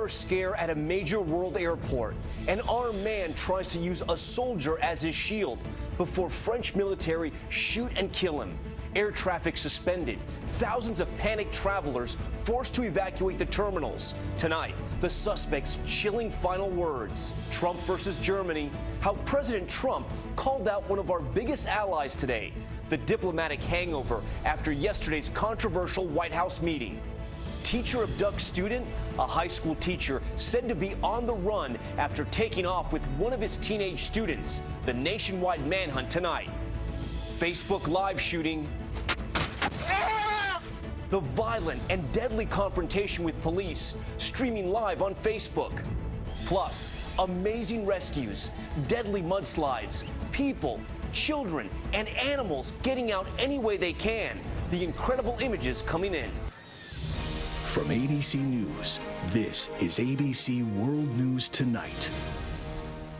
terror scare at a major world airport. An armed man tries to use a soldier as his shield before French military shoot and kill him. Air traffic suspended. Thousands of panicked travelers forced to evacuate the terminals. Tonight, the suspect's chilling final words. Trump versus Germany. How President Trump called out one of our biggest allies today. The diplomatic hangover after yesterday's controversial White House meeting. Teacher abducts student. A high school teacher said to be on the run after taking off with one of his teenage students. The nationwide manhunt tonight. Facebook Live shooting. The violent and deadly confrontation with police streaming live on Facebook. Plus, amazing rescues, deadly mudslides, people, children, and animals getting out any way they can. The incredible images coming in. From ABC News, this is ABC World News Tonight.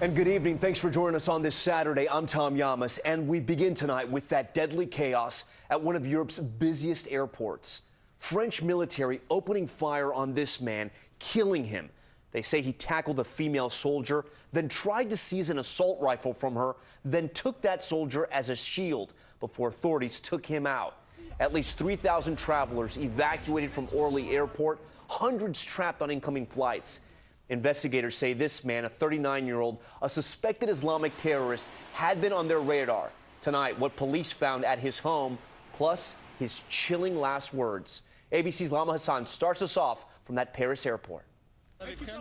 And good evening. Thanks for joining us on this Saturday. I'm Tom Yamas, and we begin tonight with that deadly chaos at one of Europe's busiest airports. French military opening fire on this man, killing him. They say he tackled a female soldier, then tried to seize an assault rifle from her, then took that soldier as a shield before authorities took him out. At least 3,000 travelers evacuated from Orly Airport, hundreds trapped on incoming flights. Investigators say this man, a 39-year-old, a suspected Islamic terrorist, had been on their radar. Tonight, what police found at his home, plus his chilling last words. ABC's Lama Hassan starts us off from that Paris airport.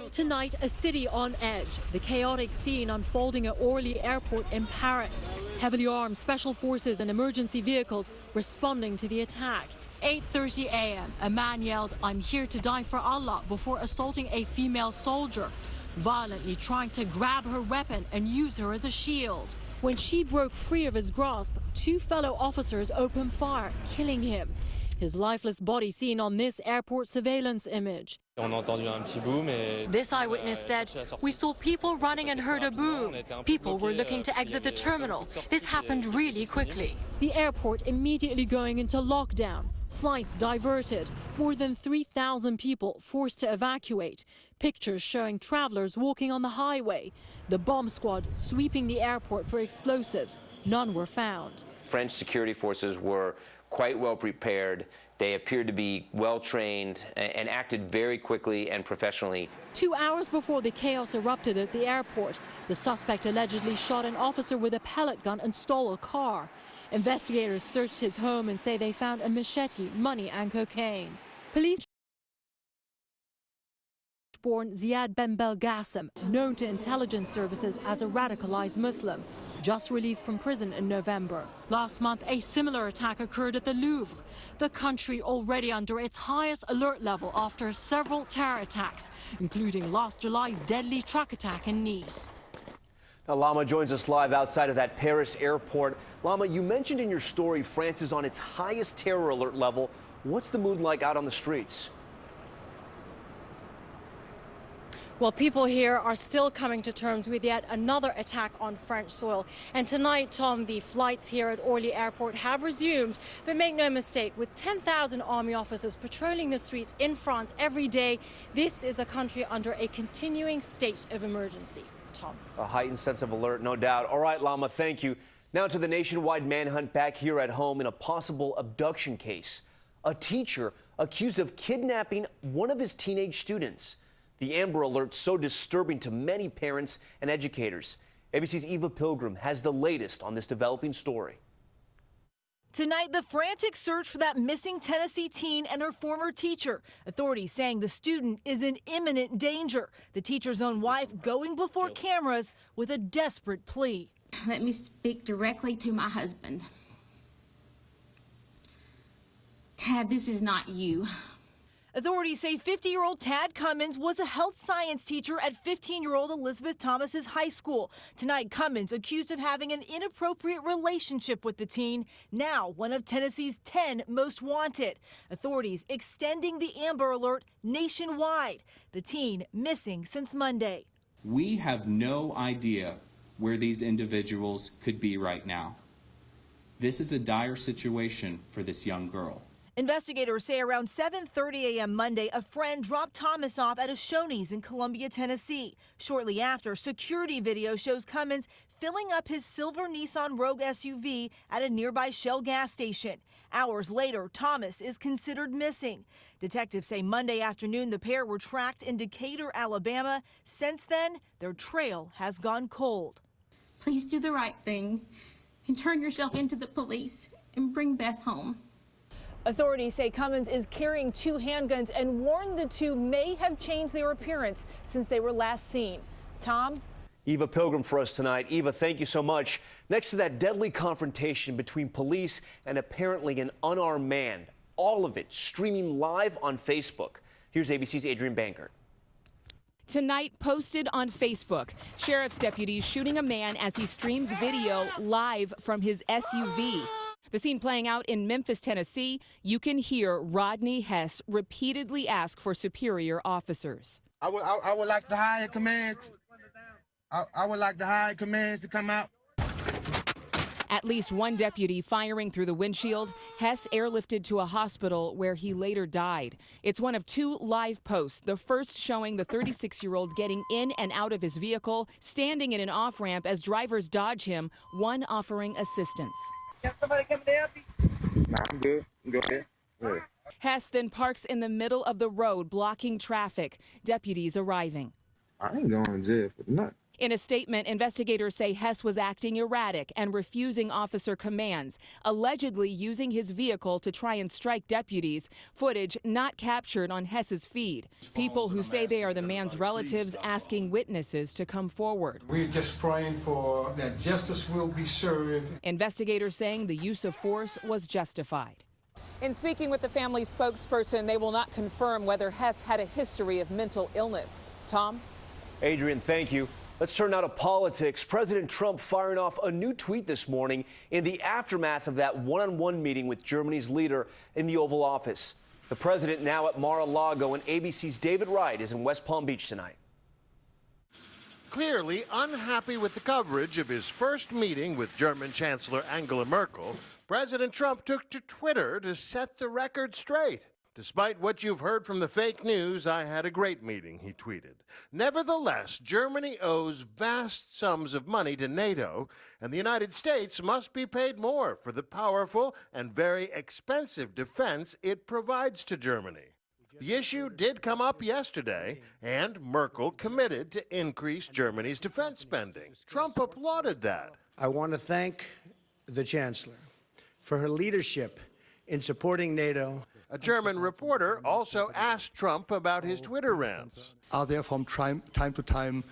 Tonight, a city on edge. The chaotic scene unfolding at Orly Airport in Paris. Heavily armed special forces and emergency vehicles responding to the attack. 8:30 a.m. A man yelled, "I'm here to die for Allah," before assaulting a female soldier, violently trying to grab her weapon and use her as a shield. When she broke free of his grasp, two fellow officers opened fire, killing him. His lifeless body seen on this airport surveillance image. This eyewitness said, "We saw people running and heard a boom. People were looking to exit the terminal. This happened really quickly." The airport immediately going into lockdown. Flights diverted. More than 3,000 people forced to evacuate. Pictures showing travelers walking on the highway. The bomb squad sweeping the airport for explosives. None were found. French security forces were quite well prepared. They appeared to be well trained and acted very quickly and professionally. 2 hours before the chaos erupted at the airport, the suspect allegedly shot an officer with a pellet gun and stole a car. Investigators searched his home and say they found a machete, money and cocaine. Police born Ziad Ben Belgassem, known to intelligence services as a radicalized Muslim, just released from prison in November. Last month, a similar attack occurred at the Louvre. The country already under its highest alert level after several terror attacks, including last July's deadly truck attack in Nice. Now, Lama joins us live outside of that Paris airport. Lama, you mentioned in your story France is on its highest terror alert level. What's the mood like out on the streets? Well, people here are still coming to terms with yet another attack on French soil. And tonight, Tom, the flights here at Orly Airport have resumed. But make no mistake, with 10,000 army officers patrolling the streets in France every day, this is a country under a continuing state of emergency. Tom. A heightened sense of alert, no doubt. All right, Lama, thank you. Now to the nationwide manhunt back here at home in a possible abduction case. A teacher accused of kidnapping one of his teenage students. The Amber Alert so disturbing to many parents and educators. ABC's Eva Pilgrim has the latest on this developing story. Tonight, the frantic search for that missing Tennessee teen and her former teacher. Authorities saying the student is in imminent danger. The teacher's own wife going before cameras with a desperate plea. Let me speak directly to my husband. Tad, this is not you. Authorities say 50-year-old Tad Cummins was a health science teacher at 15-year-old Elizabeth Thomas's high school. Tonight, Cummins accused of having an inappropriate relationship with the teen, now one of Tennessee's 10 most wanted. Authorities extending the Amber Alert nationwide. The teen missing since Monday. We have no idea where these individuals could be right now. This is a dire situation for this young girl. Investigators say around 7:30 a.m. Monday, a friend dropped Thomas off at a Shoney's in Columbia, Tennessee. Shortly after, security video shows Cummins filling up his silver Nissan Rogue SUV at a nearby Shell gas station. Hours later, Thomas is considered missing. Detectives say Monday afternoon the pair were tracked in Decatur, Alabama. Since then, their trail has gone cold. Please do the right thing and turn yourself into the police and bring Beth home. Authorities say Cummins is carrying 2 handguns and warned the two may have changed their appearance since they were last seen. Tom? Eva Pilgrim for us tonight. Eva, thank you so much. Next to that deadly confrontation between police and apparently an unarmed man, all of it streaming live on Facebook. Here's ABC's Adrian Bankert. Tonight, posted on Facebook, sheriff's deputies shooting a man as he streams video live from his SUV. The scene playing out in Memphis, Tennessee. You can hear Rodney Hess repeatedly ask for superior officers. I would like the higher commands. I would like the higher commands to come out. At least one deputy firing through the windshield. Hess airlifted to a hospital where he later died. It's one of 2 live posts, the first showing the 36-year-old getting in and out of his vehicle, standing in an off-ramp as drivers dodge him, one offering assistance. Somebody coming to help you? Nah, I'm good. Go ahead. Yeah. Hess then parks in the middle of the road, blocking traffic. Deputies arriving. I ain't going to jail for nothing. In a statement, investigators say Hess was acting erratic and refusing officer commands, allegedly using his vehicle to try and strike deputies, footage not captured on Hess's feed. People who say they are the man's relatives asking witnesses to come forward. We're just praying for that justice will be served. Investigators saying the use of force was justified. In speaking with the family spokesperson, they will not confirm whether Hess had a history of mental illness. Tom? Adrian, thank you. Let's turn now to politics. President Trump firing off a new tweet this morning in the aftermath of that one-on-one meeting with Germany's leader in the Oval Office. The president now at Mar-a-Lago, and ABC's David Wright is in West Palm Beach tonight. Clearly unhappy with the coverage of his first meeting with German Chancellor Angela Merkel, President Trump took to Twitter to set the record straight. Despite what you've heard from the fake news, I had a great meeting, he tweeted. Nevertheless, Germany owes vast sums of money to NATO, and the United States must be paid more for the powerful and very expensive defense it provides to Germany. The issue did come up yesterday, and Merkel committed to increase Germany's defense spending. Trump applauded that. I want to thank the Chancellor for her leadership in supporting NATO. A German reporter also asked Trump about his Twitter rants. Are there from time to time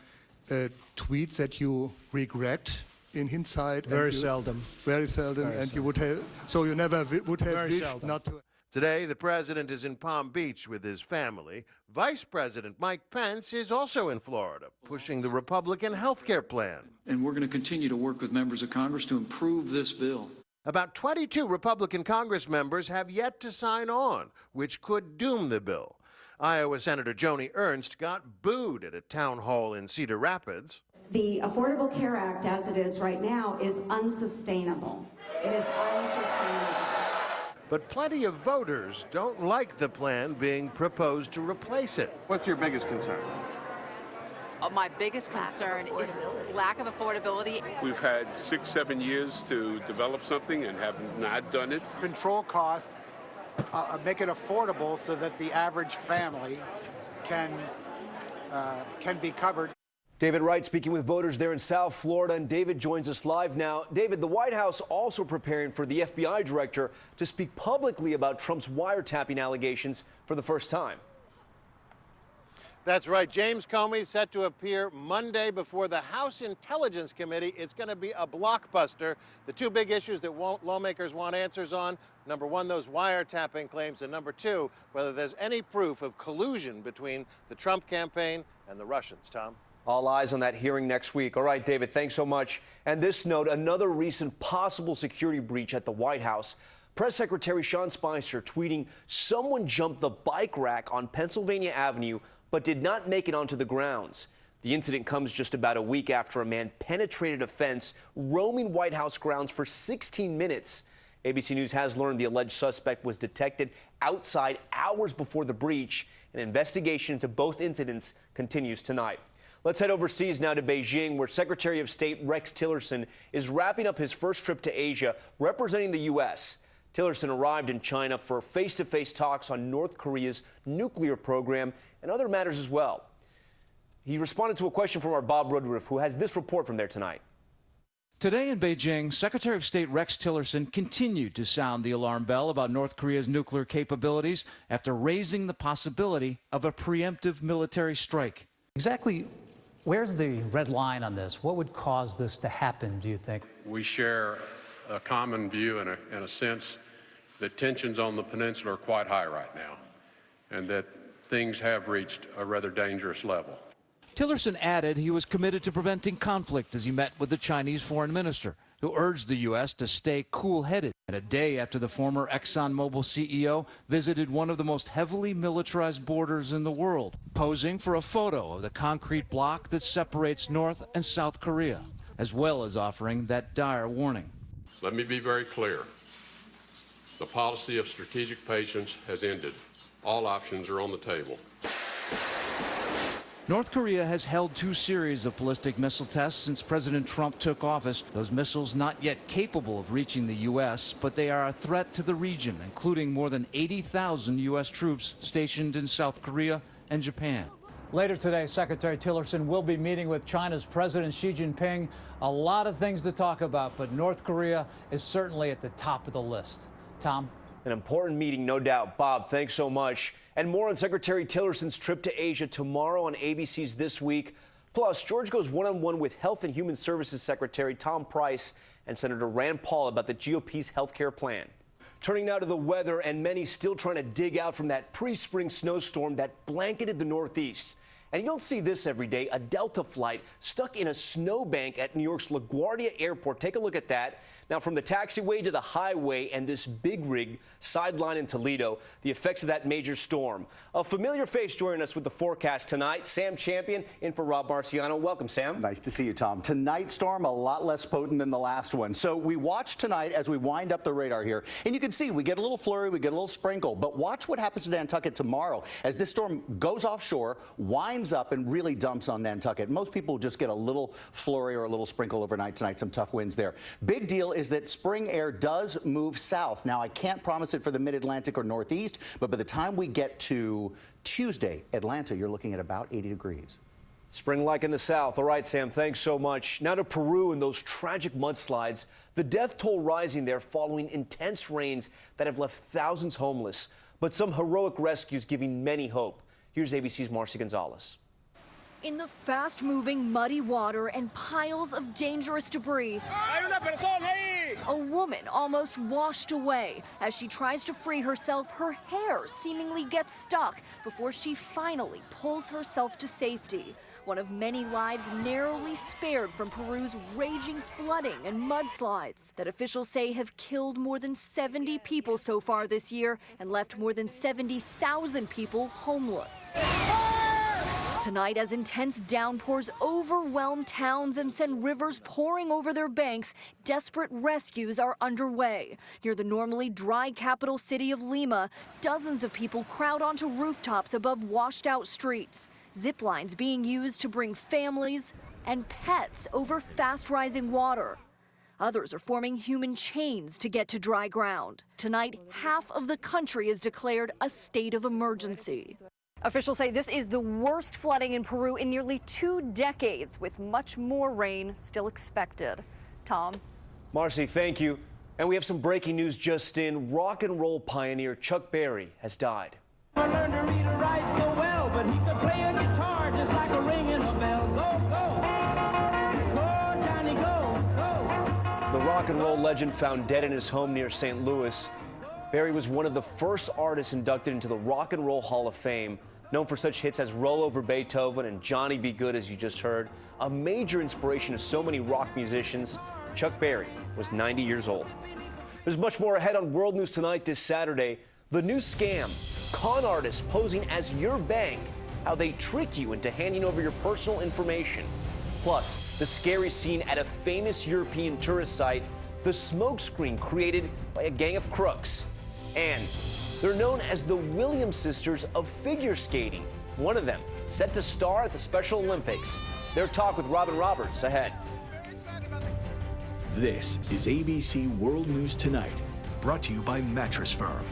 tweets that you regret in hindsight? Very seldom. Very seldom, Very and seldom. you would have, so you never would have Very wished seldom. not to. Today, the president is in Palm Beach with his family. Vice President Mike Pence is also in Florida, pushing the Republican health care plan. And we're going to continue to work with members of Congress to improve this bill. About 22 Republican Congress members have yet to sign on, which could doom the bill. Iowa Senator Joni Ernst got booed at a town hall in Cedar Rapids. The Affordable Care Act, as it is right now, is unsustainable. It is unsustainable. But plenty of voters don't like the plan being proposed to replace it. What's your biggest concern? My biggest concern is lack of affordability. We've had 6-7 years to develop something and have not done it. Control cost, make it affordable so that the average family can be covered. David Wright speaking with voters there in South Florida, and David joins us live now. David, the White House also preparing for the FBI director to speak publicly about Trump's wiretapping allegations for the first time. That's right. James Comey set to appear Monday before the House Intelligence Committee. It's going to be a blockbuster. The 2 big issues that lawmakers want answers on, number 1, those wiretapping claims, and number 2, whether there's any proof of collusion between the Trump campaign and the Russians. Tom? All eyes on that hearing next week. All right, David, thanks so much. And this note, another recent possible security breach at the White House. Press Secretary Sean Spicer tweeting, someone jumped the bike rack on Pennsylvania Avenue but did not make it onto the grounds. The incident comes just about a week after a man penetrated a fence, roaming White House grounds for 16 minutes. ABC News has learned the alleged suspect was detected outside hours before the breach. An investigation into both incidents continues tonight. Let's head overseas now to Beijing, where Secretary of State Rex Tillerson is wrapping up his first trip to Asia, representing the U.S. Tillerson arrived in China for face-to-face talks on North Korea's nuclear program and other matters as well. He responded to a question from our Bob Woodruff, who has this report from there tonight. Today in Beijing, Secretary of State Rex Tillerson continued to sound the alarm bell about North Korea's nuclear capabilities after raising the possibility of a preemptive military strike. Exactly where's the red line on this? What would cause this to happen, do you think? We share a common view and a sense that tensions on the peninsula are quite high right now, and that things have reached a rather dangerous level. Tillerson added he was committed to preventing conflict as he met with the Chinese foreign minister, who urged the U.S. to stay cool-headed. And a day after the former ExxonMobil CEO visited one of the most heavily militarized borders in the world, posing for a photo of the concrete block that separates North and South Korea, as well as offering that dire warning. Let me be very clear. The policy of strategic patience has ended. All options are on the table. North Korea has held 2 series of ballistic missile tests since President Trump took office. Those missiles not yet capable of reaching the U.S., but they are a threat to the region, including more than 80,000 U.S. troops stationed in South Korea and Japan. Later today, Secretary Tillerson will be meeting with China's President Xi Jinping. A lot of things to talk about, but North Korea is certainly at the top of the list. Tom? An important meeting, no doubt. Bob, thanks so much. And more on Secretary Tillerson's trip to Asia tomorrow on ABC's This Week. Plus, George goes one-on-one with Health and Human Services Secretary Tom Price and Senator Rand Paul about the GOP's health care plan. Turning now to the weather, and many still trying to dig out from that pre-spring snowstorm that blanketed the Northeast. And you don't see this every day, a Delta flight stuck in a snowbank at New York's LaGuardia Airport. Take a look at that. Now, from the taxiway to the highway and this big rig sideline in Toledo, the effects of that major storm. A familiar face joining us with the forecast tonight, Sam Champion in for Rob Marciano. Welcome, Sam. Nice to see you, Tom. Tonight's storm, a lot less potent than the last one. So we watch tonight as we wind up the radar here. And you can see we get a little flurry, we get a little sprinkle. But watch what happens to Nantucket tomorrow as this storm goes offshore, winds up, and really dumps on Nantucket. Most people just get a little flurry or a little sprinkle overnight tonight. Some tough winds there. Big deal is that spring air does move south. Now, I can't promise it for the mid-Atlantic or Northeast, but by the time we get to Tuesday, Atlanta, you're looking at about 80 degrees. Spring-like in the south. All right, Sam, thanks so much. Now to Peru and those tragic mudslides. The death toll rising there following intense rains that have left thousands homeless. But some heroic rescues giving many hope. Here's ABC's Marcy Gonzalez. In the fast-moving, muddy water and piles of dangerous debris, a woman almost washed away. As she tries to free herself, her hair seemingly gets stuck before she finally pulls herself to safety. One of many lives narrowly spared from Peru's raging flooding and mudslides that officials say have killed more than 70 people so far this year and left more than 70,000 people homeless. Tonight, as intense downpours overwhelm towns and send rivers pouring over their banks, desperate rescues are underway. Near the normally dry capital city of Lima, dozens of people crowd onto rooftops above washed-out streets. Zip lines being used to bring families and pets over fast-rising water. Others are forming human chains to get to dry ground. Tonight, half of the country is declared a state of emergency. Officials say this is the worst flooding in Peru in nearly 2 decades, with much more rain still expected. Tom? Marcy, thank you. And we have some breaking news just in. Rock and roll pioneer Chuck Berry has died. I learned to read and write so well, but he could play a guitar just like a ringing a bell. Go, go. Go, Johnny, go, go. The rock and roll legend found dead in his home near St. Louis. Berry was one of the first artists inducted into the Rock and Roll Hall of Fame, known for such hits as Roll Over Beethoven and Johnny Be Good, as you just heard. A major inspiration to so many rock musicians, Chuck Berry was 90 years old. There's much more ahead on World News Tonight this Saturday. The new scam, con artists posing as your bank, how they trick you into handing over your personal information. Plus, the scary scene at a famous European tourist site the smokescreen created by a gang of crooks. And they're known as the Williams sisters of figure skating. One of them set to star at the Special Olympics. Their talk with Robin Roberts ahead. This is ABC World News Tonight, brought to you by Mattress Firm.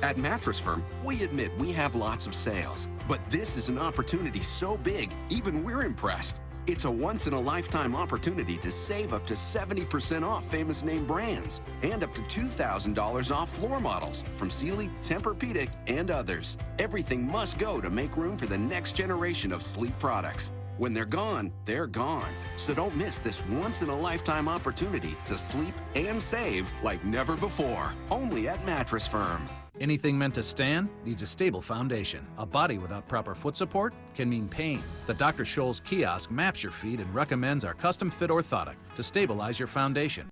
At Mattress Firm, we admit we have lots of sales, but this is an opportunity so big, even we're impressed. It's a once-in-a-lifetime opportunity to save up to 70% off famous name brands and up to $2,000 off floor models from Sealy, Tempur-Pedic, and others. Everything must go to make room for the next generation of sleep products. When they're gone, they're gone. So don't miss this once-in-a-lifetime opportunity to sleep and save like never before. Only at Mattress Firm. Anything meant to stand needs a stable foundation. A body without proper foot support can mean pain. The Dr. Scholl's kiosk maps your feet and recommends our custom-fit orthotic to stabilize your foundation.